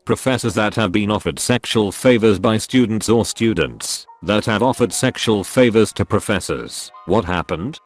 Professors that have been offered sexual favors by students or students that have offered sexual favors to professors. What happened?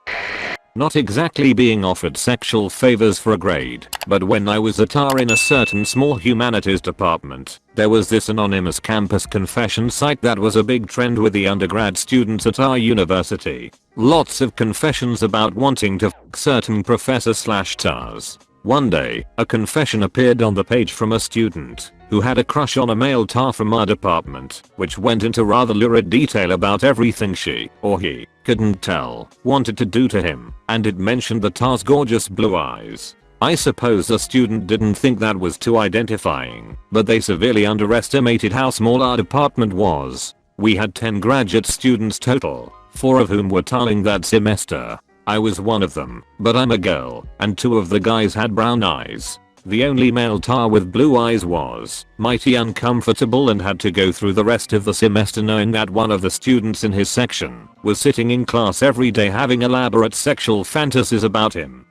Not exactly being offered sexual favors for a grade, but when I was at in a certain small humanities department, there was this anonymous campus confession site that was a big trend with the undergrad students at our university. Lots of confessions about wanting to f certain professor/TARs. One day, a confession appeared on the page from a student who had a crush on a male TAR from our department, which went into rather lurid detail about everything she, or he, couldn't tell, wanted to do to him, and it mentioned the TAR's gorgeous blue eyes. I suppose the student didn't think that was too identifying, but they severely underestimated how small our department was. We had 10 graduate students total, 4 of whom were TARing that semester. I was one of them, but I'm a girl, and 2 of the guys had brown eyes. The only male TAR with blue eyes was mighty uncomfortable and had to go through the rest of the semester knowing that one of the students in his section was sitting in class every day having elaborate sexual fantasies about him.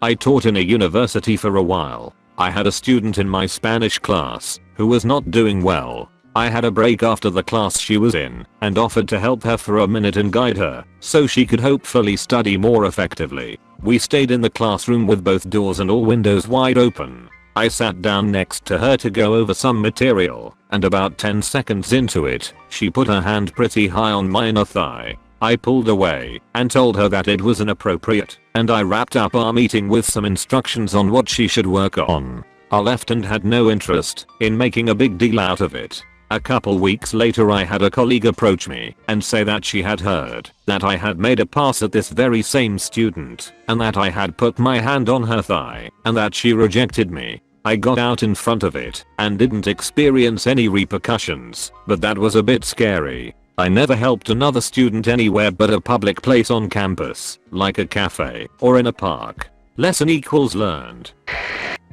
I taught in a university for a while. I had a student in my Spanish class who was not doing well. I had a break after the class she was in and offered to help her for a minute and guide her so she could hopefully study more effectively. We stayed in the classroom with both doors and all windows wide open. I sat down next to her to go over some material, and about 10 seconds into it, she put her hand pretty high on my inner thigh. I pulled away and told her that it was inappropriate, and I wrapped up our meeting with some instructions on what she should work on. I left and had no interest in making a big deal out of it. A couple weeks later I had a colleague approach me and say that she had heard that I had made a pass at this very same student and that I had put my hand on her thigh and that she rejected me. I got out in front of it and didn't experience any repercussions, but that was a bit scary. I never helped another student anywhere but a public place on campus, like a cafe or in a park. Lesson equals learned.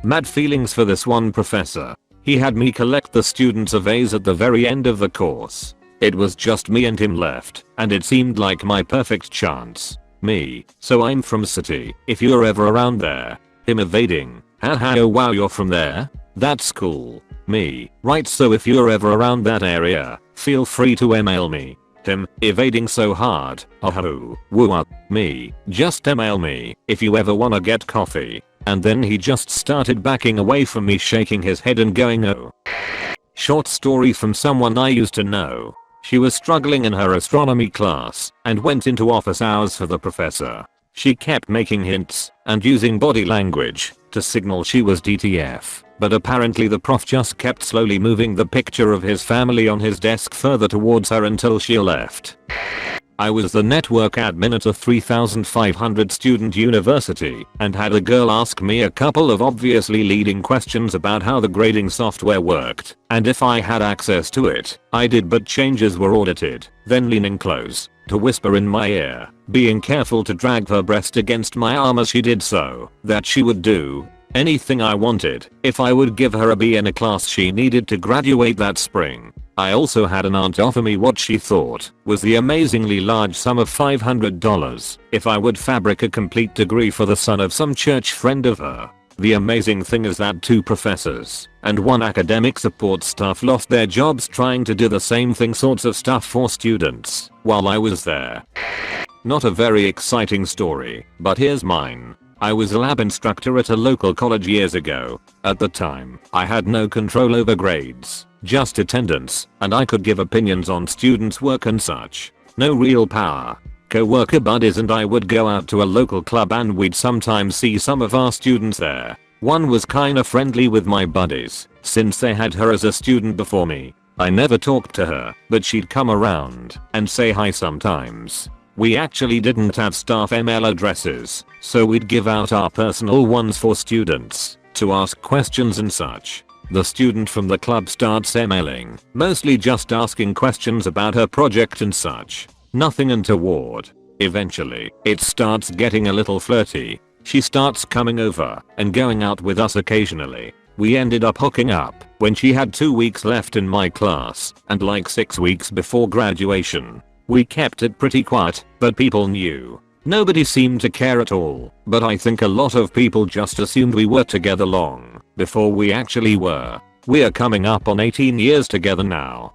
Mad feelings for this one professor. He had me collect the student surveys at the very end of the course. It was just me and him left, and it seemed like my perfect chance. Me, so I'm from city, if you're ever around there. Him evading, haha oh wow you're from there? That's cool. Me, right so if you're ever around that area, feel free to email me. Him, evading so hard, oh woo up. Me, just email me, if you ever wanna get coffee. And then he just started backing away from me shaking his head and going oh. Short story from someone I used to know. She was struggling in her astronomy class and went into office hours for the professor. She kept making hints and using body language to signal she was DTF, but apparently the prof just kept slowly moving the picture of his family on his desk further towards her until she left. I was the network admin at a 3,500 student university and had a girl ask me a couple of obviously leading questions about how the grading software worked and if I had access to it. I did, but changes were audited. Then leaning close to whisper in my ear, being careful to drag her breast against my arm as she did so, that she would do anything I wanted if I would give her a B in a class she needed to graduate that spring. I also had an aunt offer me what she thought was the amazingly large sum of $500 if I would fabric a complete degree for the son of some church friend of her. The amazing thing is that 2 professors and 1 academic support staff lost their jobs trying to do the same sorts of stuff for students while I was there. Not a very exciting story, but here's mine. I was a lab instructor at a local college years ago. At the time, I had no control over grades, just attendance, and I could give opinions on students' work and such. No real power. Co-worker buddies and I would go out to a local club and we'd sometimes see some of our students there. One was kinda friendly with my buddies, since they had her as a student before me. I never talked to her, but she'd come around and say hi sometimes. We actually didn't have staff email addresses, so we'd give out our personal ones for students to ask questions and such. The student from the club starts emailing, mostly just asking questions about her project and such. Nothing untoward. Eventually, it starts getting a little flirty. She starts coming over and going out with us occasionally. We ended up hooking up when she had 2 weeks left in my class and like 6 weeks before graduation. We kept it pretty quiet, but people knew. Nobody seemed to care at all, but I think a lot of people just assumed we were together long before we actually were. We're coming up on 18 years together now.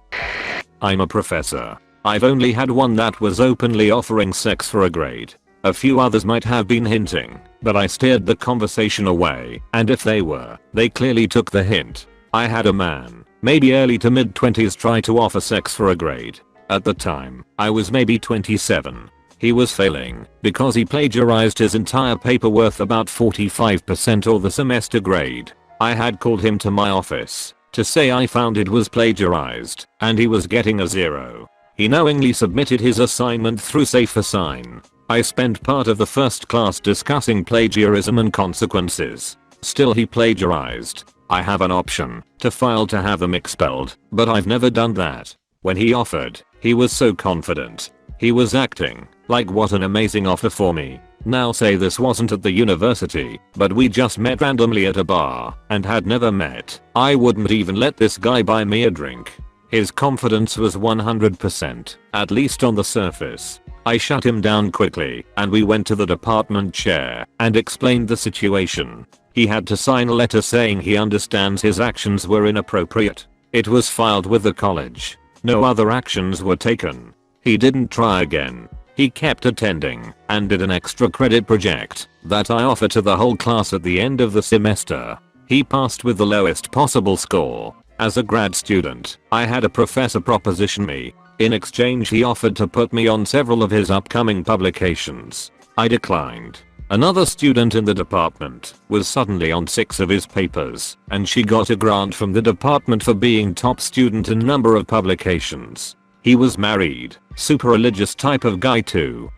I'm a professor. I've only had one that was openly offering sex for a grade. A few others might have been hinting, but I steered the conversation away, and if they were, they clearly took the hint. I had a man, maybe early to mid 20s, try to offer sex for a grade. At the time, I was maybe 27. He was failing because he plagiarized his entire paper worth about 45% of the semester grade. I had called him to my office to say I found it was plagiarized and he was getting a 0. He knowingly submitted his assignment through SafeAssign. I spent part of the first class discussing plagiarism and consequences. Still, he plagiarized. I have an option to file to have them expelled, but I've never done that. When he offered, he was so confident. He was acting like what an amazing offer for me. Now say this wasn't at the university, but we just met randomly at a bar and had never met. I wouldn't even let this guy buy me a drink. His confidence was 100%, at least on the surface. I shut him down quickly and we went to the department chair and explained the situation. He had to sign a letter saying he understands his actions were inappropriate. It was filed with the college. No other actions were taken. He didn't try again. He kept attending and did an extra credit project that I offered to the whole class at the end of the semester. He passed with the lowest possible score. As a grad student, I had a professor proposition me. In exchange, he offered to put me on several of his upcoming publications. I declined. Another student in the department was suddenly on 6 of his papers, and she got a grant from the department for being top student in number of publications. He was married, super religious type of guy too.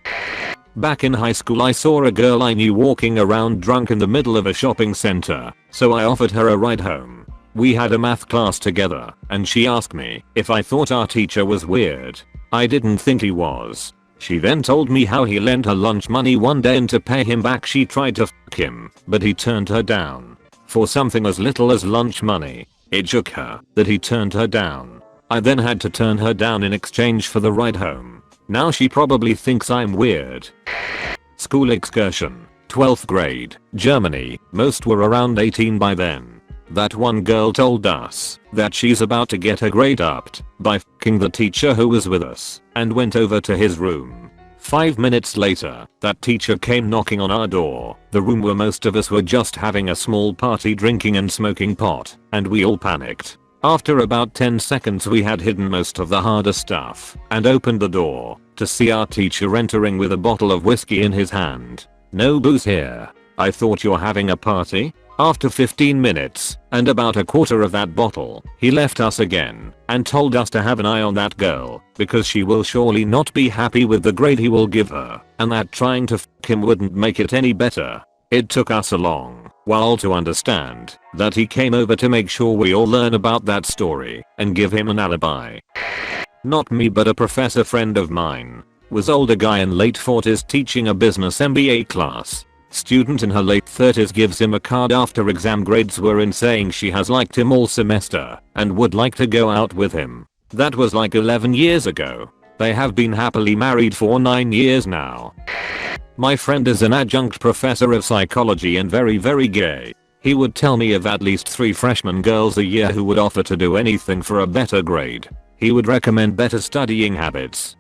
Back in high school, I saw a girl I knew walking around drunk in the middle of a shopping center, so I offered her a ride home. We had a math class together, and she asked me if I thought our teacher was weird. I didn't think he was. She then told me how he lent her lunch money one day, and to pay him back she tried to fuck him, but he turned her down. For something as little as lunch money. It shook her that he turned her down. I then had to turn her down in exchange for the ride home. Now she probably thinks I'm weird. School excursion. 12th grade, Germany. Most were around 18 by then. That one girl told us that she's about to get her grade upped by fucking the teacher who was with us, and went over to his room. 5 minutes later, that teacher came knocking on our door, the room where most of us were just having a small party, drinking and smoking pot, and we all panicked. After about 10 seconds we had hidden most of the harder stuff and opened the door to see our teacher entering with a bottle of whiskey in his hand. No booze here. I thought, you're having a party? After 15 minutes and about a quarter of that bottle, he left us again and told us to have an eye on that girl because she will surely not be happy with the grade he will give her, and that trying to fuck him wouldn't make it any better. It took us a long while to understand that he came over to make sure we all learn about that story and give him an alibi. Not me, but a professor friend of mine. Was older guy in late 40s teaching a business MBA class. Student in her late 30s gives him a card after exam grades were in, saying she has liked him all semester and would like to go out with him. That was like 11 years ago. They have been happily married for 9 years now. My friend is an adjunct professor of psychology and very gay. He would tell me of at least 3 freshman girls a year who would offer to do anything for a better grade. He would recommend better studying habits.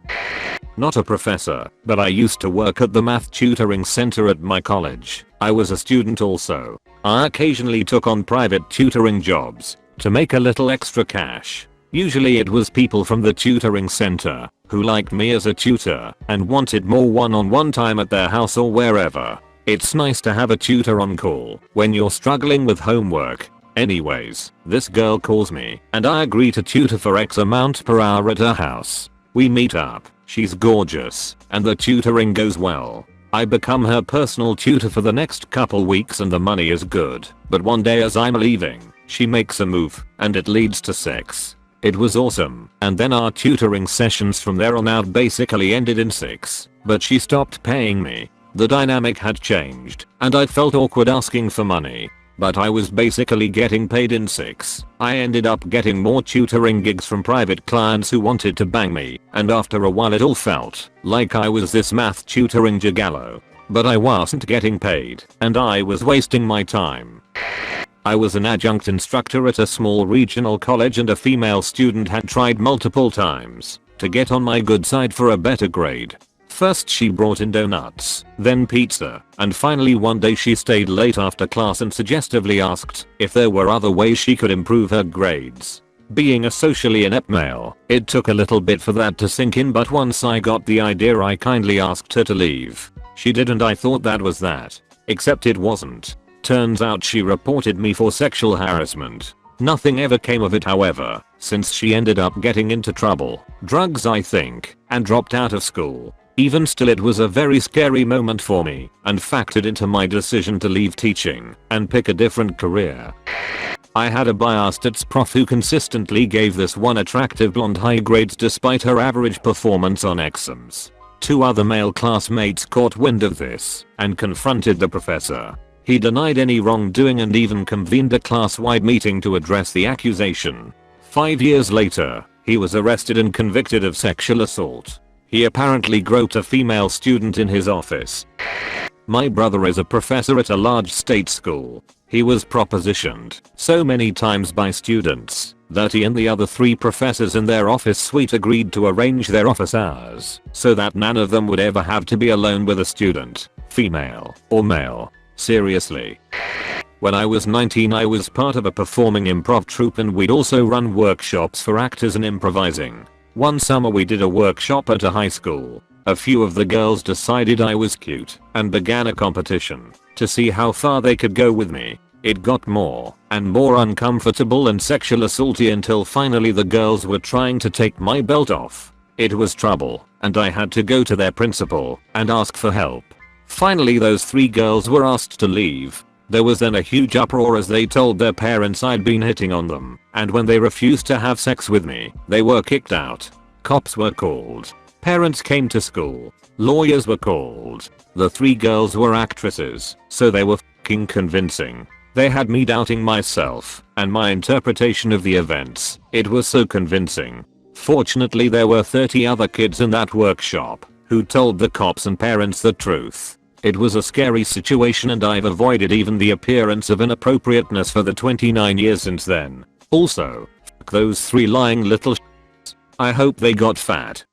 Not a professor, but I used to work at the math tutoring center at my college. I was a student also. I occasionally took on private tutoring jobs to make a little extra cash. Usually it was people from the tutoring center who liked me as a tutor and wanted more one-on-one time at their house or wherever. It's nice to have a tutor on call when you're struggling with homework. Anyways, this girl calls me and I agree to tutor for X amount per hour at her house. We meet up. She's gorgeous and the tutoring goes well. I become her personal tutor for the next couple weeks and the money is good. But one day as I'm leaving, she makes a move and it leads to sex. It was awesome, and then our tutoring sessions from there on out basically ended in sex, but she stopped paying me. The dynamic had changed, and I felt awkward asking for money, but I was basically getting paid in sex. I ended up getting more tutoring gigs from private clients who wanted to bang me, and after a while it all felt like I was this math tutoring gigolo. But I wasn't getting paid, and I was wasting my time. I was an adjunct instructor at a small regional college and a female student had tried multiple times to get on my good side for a better grade. First she brought in donuts, then pizza, and finally one day she stayed late after class and suggestively asked if there were other ways she could improve her grades. Being a socially inept male, it took a little bit for that to sink in, but once I got the idea I kindly asked her to leave. She did and I thought that was that. Except it wasn't. Turns out she reported me for sexual harassment. Nothing ever came of it however, since she ended up getting into trouble, drugs I think, and dropped out of school. Even still it was a very scary moment for me and factored into my decision to leave teaching and pick a different career. I had a biased stats prof who consistently gave this one attractive blonde high grades despite her average performance on exams. 2 other male classmates caught wind of this and confronted the professor. He denied any wrongdoing and even convened a class-wide meeting to address the accusation. 5 years later, he was arrested and convicted of sexual assault. He apparently groped a female student in his office. My brother is a professor at a large state school. He was propositioned so many times by students that he and the other 3 professors in their office suite agreed to arrange their office hours so that none of them would ever have to be alone with a student, female or male. Seriously. When I was 19 I was part of a performing improv troupe and we'd also run workshops for actors and improvising. One summer we did a workshop at a high school. A few of the girls decided I was cute and began a competition to see how far they could go with me. It got more and more uncomfortable and sexual assaulty until finally the girls were trying to take my belt off. It was trouble and I had to go to their principal and ask for help. Finally those 3 girls were asked to leave. There was then a huge uproar as they told their parents I'd been hitting on them, and when they refused to have sex with me, they were kicked out. Cops were called. Parents came to school. Lawyers were called. The 3 girls were actresses, so they were f***ing convincing. They had me doubting myself and my interpretation of the events. It was so convincing. Fortunately there were 30 other kids in that workshop who told the cops and parents the truth. It was a scary situation and I've avoided even the appearance of inappropriateness for the 29 years since then. Also, f*** those 3 lying little s***s. I hope they got fat.